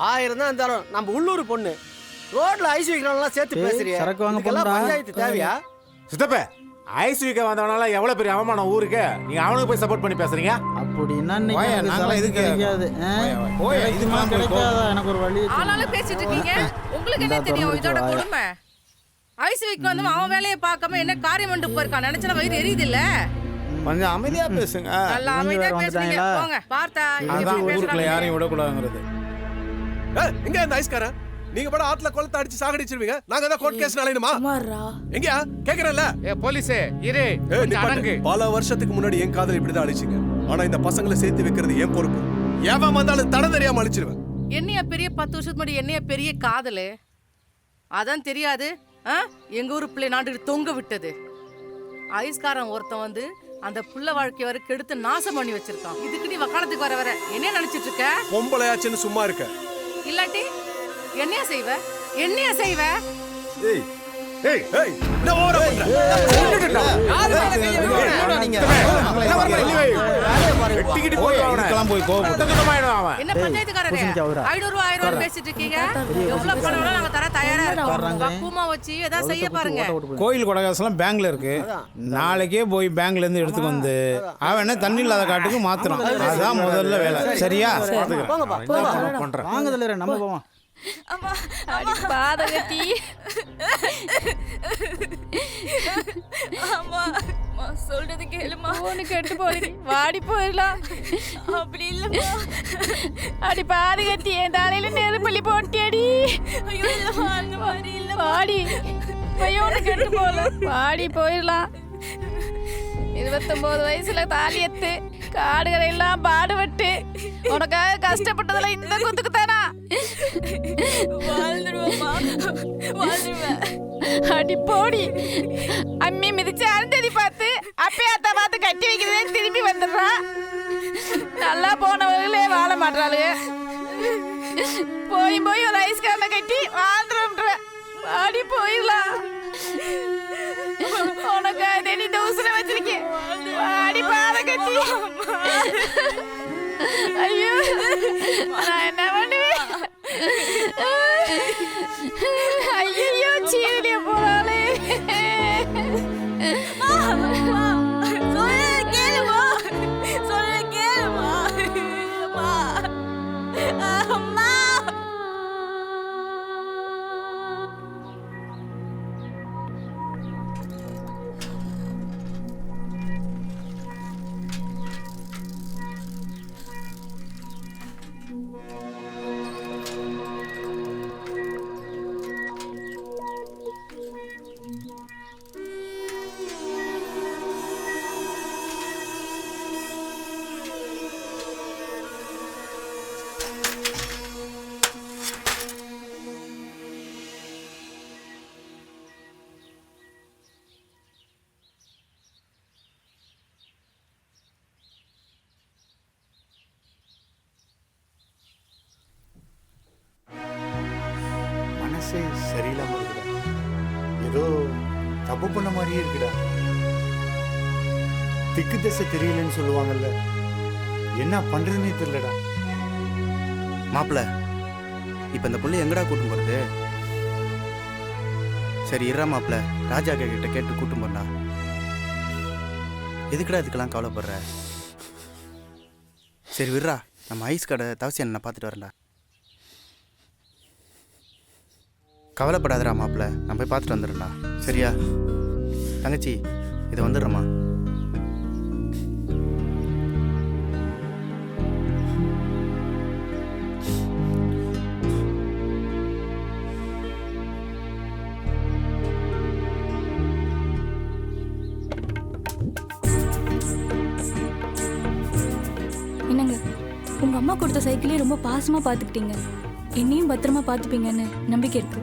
1000 தான் இருந்தாலும் நம்ம உள்ளூர் பொண்ணு ரோட்ல ஐஸ் வைக்கிறவங்களாம் சேர்த்து பேசுறியா? சரக்கு வாங்க இதுக்கெல்லாம் போறா. பஞ்சாயத்து தேவையா? சித்தப்ப ஐஸ் வீக்க வந்தவனால எவ்வளவு பெரிய அவமானம் ஊருக்கு. நீங்க அவனுக்கு போய் சப்போர்ட் பண்ணி பேசுறீங்க. அப்படின்னா போயா, இன்னைக்கு நாங்களா இது இதுக்கு கிடைக்காது. போயா, இதுக்கெல்லாம் போய் கிடைக்காதா? எனக்கு ஒரு வழி ஆளாலும் பேசிட்டு இருக்கீங்க. உங்களுக்கு என்ன தெரியும் இதோட கொடுமை? ஐஸ் வீக் வந்து அவன் வேலையை பார்க்காம என்ன காரியம் பண்ணி போயிருக்கான். நினைச்சா வயிறு எரியுது இல்ல? கொஞ்சம் அமைதியா பேசுங்க. நல்லா அமைதியா பேசுறீங்க. போங்க பார்த்தா அதான் ஊருக்குள்ள யாரையும் விடக்கூடாதுங்கிறது. எங்க அந்த ஐஸ்காரன்? நீங்க பட ஆட்ல கொளத்த அடிச்சு சாகடிச்சிருவீங்க. நாங்க தான் கோர்ட் கேஸ் நாளையுமா? எங்கயா கேக்குறேன்ல? போலீஸே இரு அடங்கு. பல வருஷத்துக்கு முன்னாடி என் காதல் இப்படிதான் அழிச்சிங்க. ஆனா இந்த பசங்களை சேர்த்து வைக்கிறது என் பொறுப்பு. எவன் வந்தாலும் தடம் தெரியாம அழிச்சிருவேன். என்னைய பெரிய 10 வருஷத்துக்கு முன்னாடி என்னைய பெரிய காதலு அதான் தெரியாது. எங்க ஊரு பிள்ளை நாட்டுக்கு தொங்க விட்டது. ஐஸ்காரன் ஒருத்தன் வந்து அந்த புள்ள வாழ்க்கை வரை கெடுத்து நாசம் பண்ணி வச்சிருக்கான். இதுக்கு நீ வக்காலத்துக்கு வர என்ன நினைச்சிட்டு இருக்க? பொம்பளையாச்சுன்னு சும்மா இருக்க. இல்லாட்டி என்னையா செய்வ? என்னையா செய்வ? ஏய் ஏய் ஏய் என்ன ஓர பண்ற? யாரு மேல கைய வைக்கிறீங்க நீங்க? வெட்டிக்கிட்டு போய் இதுக்கெல்லாம் போய் கோவப்பட்டு என்ன பஞ்சாயத்துக்காரரே 500 ரூபாய் 1000 ரூபாய் பேசிட்டு இருக்கீங்க. எவ்வளவு பணம் வேணா நாங்க தர தயாரா இருக்கோம். பக்குவமா வச்சு ஏதாவது செய்ய பாருங்க. கோயில் கொடகாசெல்லாம் பேங்க்ல இருக்கு. நாளைக்கே போய் பேங்க்ல இருந்து எடுத்துட்டு வந்து அவன் தண்ணி இல்லாத காட்டுக்கு மாத்துறான். அதான் முதல்ல வேலை. சரியா? போங்கப்பா பண்றேன். வாங்குதல்ல நம்ம போவோம். அம்மா அடி பாதகத்தி. அம்மா அம்மா சொல்றது கேளுமா. ஒன்னு கெட்டு போறீ வாடி போயிடலாம். அப்படி இல்லம்மா. அடி பாதகத்தி என் தலையில நெருப்பள்ளி போட்டியடி. ஐயோ இல்லம்மா அந்த மாதிரி இல்ல. வாடி பையன் கெட்டு போல. வாடி போயிடலாம். 29 வயசுல தாலி எத்து காடுகளை எல்லாம் பாடுபட்டு உனக்காக கஷ்டப்பட்டதுல இந்த குத்துக்கு தானா அடி போடி. அம்மி மிதிச்சு அருந்ததி பார்த்து அப்பயாத்த பார்த்து கட்டி வைக்கிறதே திரும்பி வந்துடுறா. நல்லா போனவர்களே வாழ மாட்டாளுங்க. போய் போய் ஒரு ஐஸ்காரனை கட்டி வாழ்ந்துருன்ற. அடி போயிடலாம். உனக்கு தேடி தூசண வச்சிருக்கேன். வாடி பாத கட்டி. ஐயோ நான் என்ன பண்ணுவேன்? ஐயோ சீரடிய போறாளே. சரியில்லாம இருக்குடா. ஏதோ தப்பு பண்ண மாதிரியே இருக்குடா. திக்கு திசை தெரியலன்னு சொல்லுவாங்கல்ல, என்ன பண்றதுன்னே தெரியலடா. மாப்பிள்ள இப்ப இந்த புள்ளி எங்கடா கூட்டும் போறது? சரி இருறா மாப்பிள்ள, ராஜா கிட்ட கேட்டு கூட்டும் போறா. எதுக்குடா இதுக்கெல்லாம் கவலைப்படுற? சரி விடுறா, நம்ம ஐஸ் கடை தவசி என்ன பார்த்துட்டு வரல. கவலைப்படாதடா மாப்பிள்ள, நான் போய் பார்த்துட்டு வந்துடுறேன்டா. சரியா தங்கச்சி, இதை வந்துடுறேம்மா. என்னங்க, உங்க அம்மா கொடுத்த சைக்கிளே ரொம்ப பாசமா பார்த்துக்கிட்டீங்க. என்னையும் பத்திரமா பார்த்துப்பீங்கன்னு நம்பிக்கை இருக்கு.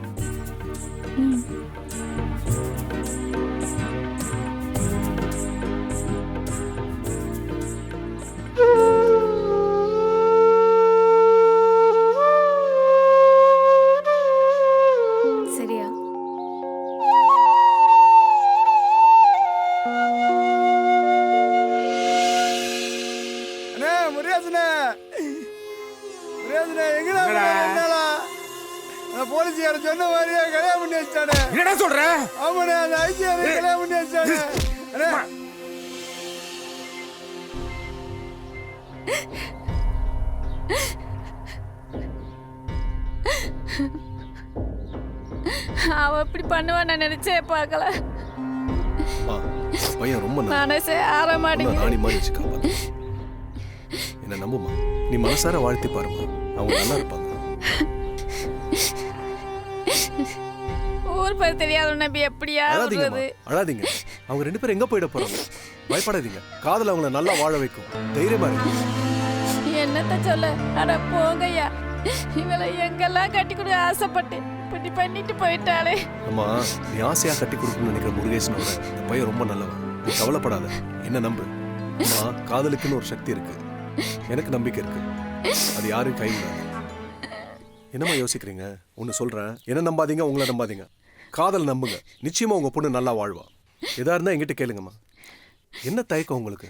சரியா? அண்ணே முருகேசனே, போலீஸ்கார சொன்ன மாதிரியே கல்யாணம் பண்ணி வச்சானே. என்னடா சொல்ற? ஆமாண்ணே, அந்த ஐசியாரை கல்யாணம் பண்ணி வச்சானே. அவ இப்படி பண்ணுவான் நான் நினைச்சே பார்க்கல. பையன் ரொம்ப மனசே ஆற மாட்டேங்குது. ராணி மாதிரி வச்சு காப்பாத்து. என்ன நம்புமா, நீ மனசார வாழ்த்தி பாருமா, அவங்க நல்லா இருப்பாங்க. ஊர் பேர் தெரியாத நம்பி எப்படியா அழாதீங்கம்மா, அழாதீங்க. அவங்க 2 பேரும் எங்க போயிட போறாங்க? பயப்படாதீங்க. காதல் அவங்கள நல்லா வாழ வைக்கும். தைரியமா இருங்க. என்னத்த சொல்ல, அட போங்கய்யா. இவளை எங்கெல்லாம் கட்டி கொடு ஆசைப்பட்டு இப்படி பண்ணிட்டு போயிட்டாளே. அம்மா, நீ ஆசையா கட்டி கொடுக்கணும்னு நினைக்கிற முருகேசனோட இந்த பையன் ரொம்ப நல்லவன். நீ கவலைப்படாத, என்ன நம்பு. அம்மா, காதலுக்குன்னு ஒரு சக்தி இருக்கு. எனக்கு நம்பிக்கை இருக்கு. அது யாரும் கைவிடாது. என்னம்மா யோசிக்கிறீங்க? ஒன்னு சொல்றேன், என்ன நம்பாதீங்க, உங்களை நம்பாதீங்க. காதல் நம்புங்க. நிச்சயமா உங்க பொண்ணு நல்லா வாழ்வா. எதா இருந்தா என்கிட்ட கேளுங்கம்மா. என்ன தயக்கம் உங்களுக்கு?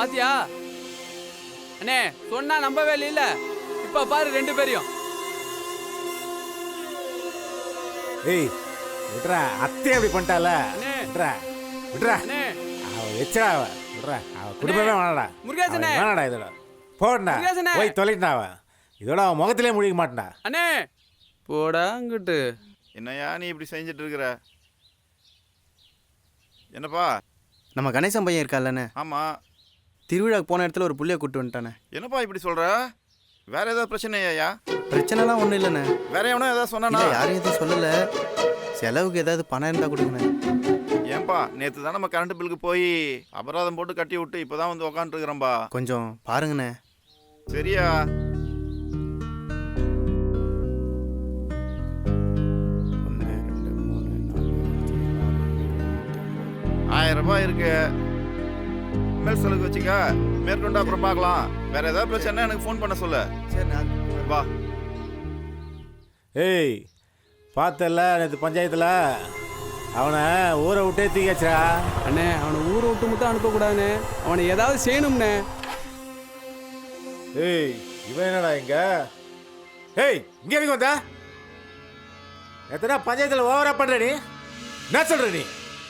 பாத்தியா அண்ணே, சொன்னா நம்பவே இல்ல. இப்ப பாரு 2 பேரையும். ஏய் விட்றா, அத்தை அப்படி பண்ணிட்டால. விட்றா விட்றா, அவ வச்சா விட்றா. அவ குடும்பமே வேணாடா. முருகேசனே வேணாடா இதோட போடா. போய் தொலைட்டா அவ. இதோட அவன் முகத்திலே முடிக்க மாட்டா. அண்ணே போடா அங்கிட்டு. என்னையா நீ இப்படி செஞ்சுட்டு இருக்கிற? என்னப்பா? நம்ம கணேசன் பையன் இருக்கால்லண்ணே. ஆமாம். திருவிழாக்கு போன இடத்துல ஒரு புள்ளைய கூப்பிட்டு வந்துட்டானே. என்னப்பா இப்படி சொல்கிற? வேற ஏதாவது பிரச்சனையா? பிரச்சனைலாம் ஒன்றும் இல்லைண்ணே. வேற எவனோ ஏதாவது சொன்னானா? யாரும் எதுவும் சொல்லலை. செலவுக்கு ஏதாவது பணம் இருந்தால் கொடுங்கண்ணே. ஏன்பா, நேற்று தான் நம்ம கரண்ட் பில்லுக்கு போய் அபராதம் போட்டு கட்டி விட்டு இப்போ தான் வந்து உக்காந்துருக்குறேன்பா. கொஞ்சம் பாருங்கண்ணே. சரியா? ₹1000 இருக்கு. மேல் செலவுக்கு வச்சுக்க. மேற்கொண்டு அப்புறம் பார்க்கலாம். வேற ஏதாவது பிரச்சனை எனக்கு ஃபோன் பண்ண சொல்லு. சரி வா. ஏய் பார்த்தல நேற்று பஞ்சாயத்தில் அவனை ஊரை விட்டே தூக்கியாச்சா? அண்ணே, அவனை ஊரை விட்டு மட்டும் அனுப்பக்கூடாதுண்ணே. அவனை ஏதாவது செய்யணும்ண்ணே. ஏய் இவன் என்னடா இங்க? ஏய் இங்க எதுக்கு வந்தா? எத்தனை பஞ்சாயத்தில் ஓவரா பண்ற நீ? என்ன சொல்ற நீ?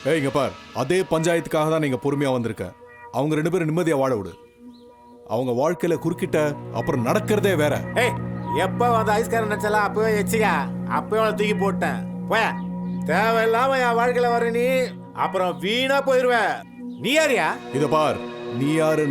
ஏய் இங்க பார், அதே பஞ்சாயத்துக்காக தான் நீங்க பொறுமையா வந்திருக்க. அவங்க 2 பேரும் நிம்மதியா வாழ விடு. அவங்க வாழ்க்கையில குறுக்கிட்ட அப்புறம் நடக்கிறதே வேற. ஏய் எப்போ வந்து ஐஸ்காரன் நினைச்சலாம் அப்பவே வச்சுக்க. அப்பவே அவனை தூக்கி போட்டேன். போய தேவையில்லாம என் வாழ்க்கையில வர நீ அப்புறம் வீணா போயிருவ. நீ யாரியா? இத பார், நீ யாரு